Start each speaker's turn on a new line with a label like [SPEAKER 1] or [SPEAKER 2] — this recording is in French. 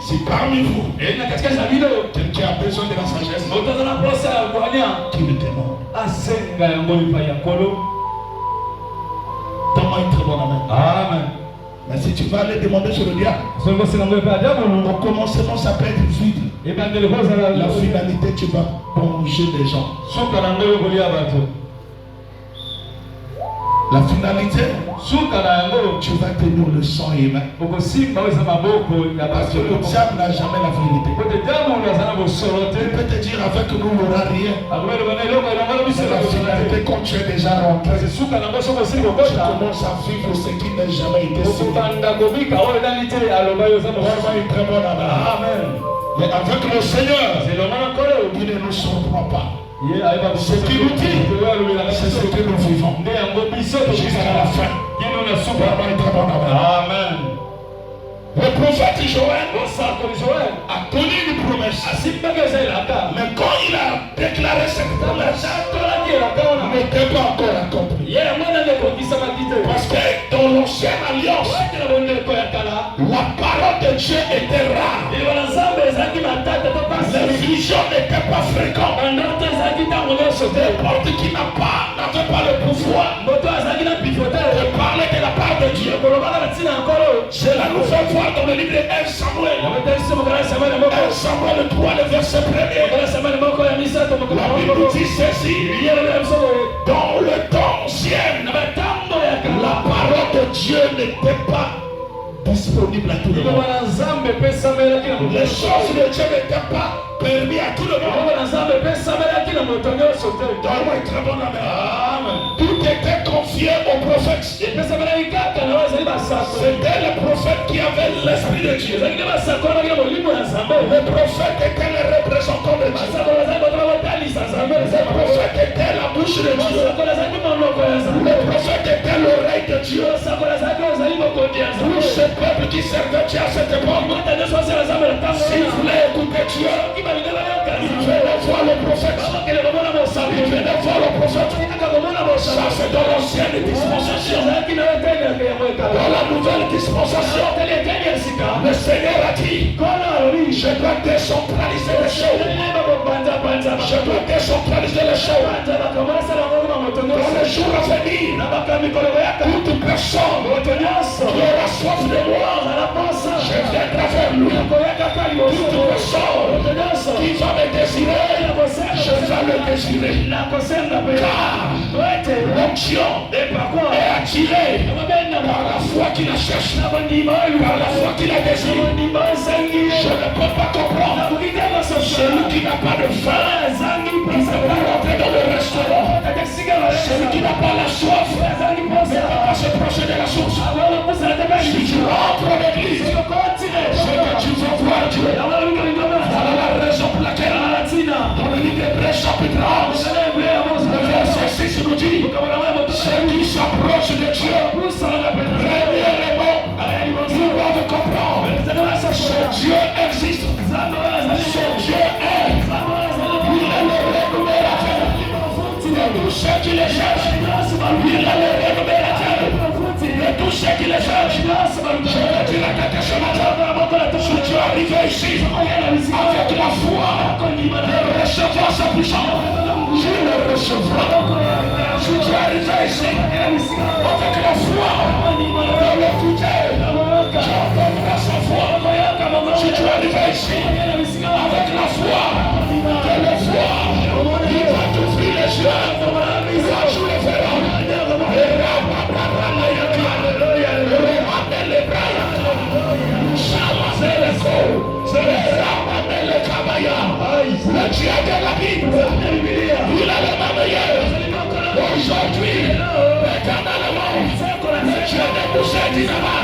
[SPEAKER 1] Si parmi vous, quelqu'un a besoin de la sagesse, qui le demande. Donne-moi une très bonne amen.
[SPEAKER 2] Amen.
[SPEAKER 1] Mais si tu vas aller demander sur le diable, au commencement ça peut être vide. La finalité, tu vas plonger les gens. La finalité, tu vas tenir le sang humain. Parce que le diable n'a jamais la vérité. Il peut te dire avec nous, il n'y aura rien. C'est la finalité quand tu es déjà rentré. Tu commences à vivre ce qui n'a jamais été signé. Vraiment une très bonne amen. Mais avec le Seigneur, il ne nous surprend pas. Ce qu'il nous dit, c'est ce que nous vivons jusqu'à la fin. Amen. Le prophèt Joël a donné une promesse. Mais quand il a déclaré cette promesse, n'était pas encore accompli. Parce que dans l'ancienne alliance, la parole de Dieu était rare. Les visions n'étaient pas fréquentes. N'importe qui n'avait pas le pouvoir de parler de la part de Dieu. C'est la nouvelle fois dans le livre de 1 Samuel. 1 Samuel 3, le verset 1er. La Bible dit ceci. Dans le temps ancien, la parole de Dieu n'était pas disponible à tout le monde. Les choses de Dieu n'étaient pas permis à tout le monde. Donne-moi une très bonne amen. Tout était confié au prophète. C'était le prophète qui avait l'esprit de Dieu. Le prophète était le représentant de Dieu. Le prophète était la bouche de Dieu. Le prophète était l'oreille de Dieu. Tout ce peuple qui servait Dieu à cette époque, s'il voulait écouter Dieu, il venait voir le prophète. Il venait voir le prophète. Ça c'est dans l'ancienne dispensation. Dans la nouvelle dispensation, le Seigneur a dit, je dois décentraliser les choses. Je dois décentraliser les choses. Dans les jours à venir, toute personne qui aura soif de moi, je viendrai vers lui. Toute personne qui va me désirer, je vais le désirer. Car l'onction est attirée par la foi qui la cherche, par la foi qui la désire. Je ne peux pas comprendre celui qui n'a pas de faim, il ne peut pas rentrer dans le restaurant. Celui qui n'a pas la soif, il ne peut pas se procher de la source. Si tu rentres en l'église, c'est que tu vas voir Dieu. Voilà la raison pour laquelle dans le livre d'Hébreux chapitre 11, le verset 6 nous dit, ceux qui s'approchent de Dieu, premièrement, ils doivent comprendre que Dieu existe. Ce Dieu est. Il est le rémunérateur de tous ceux qui les cherchent. Il est le rémunérateur de tous ceux qui les cherchent. Je vais dire à quelqu'un ce matin, si tu es arrivé ici avec la foi de recevoir sa puissance, je le recevrai. Si tu es arrivé ici avec la foi de l'écouter, j'entendrai sa voix. Si tu es arrivé ici avec la foi de le voir, il va t'ouvrir les yeux, il va jouer les verras. Le Dieu de la Bible, il a le même hier, aujourd'hui, éternellement. Le Dieu de Moussa Dinama,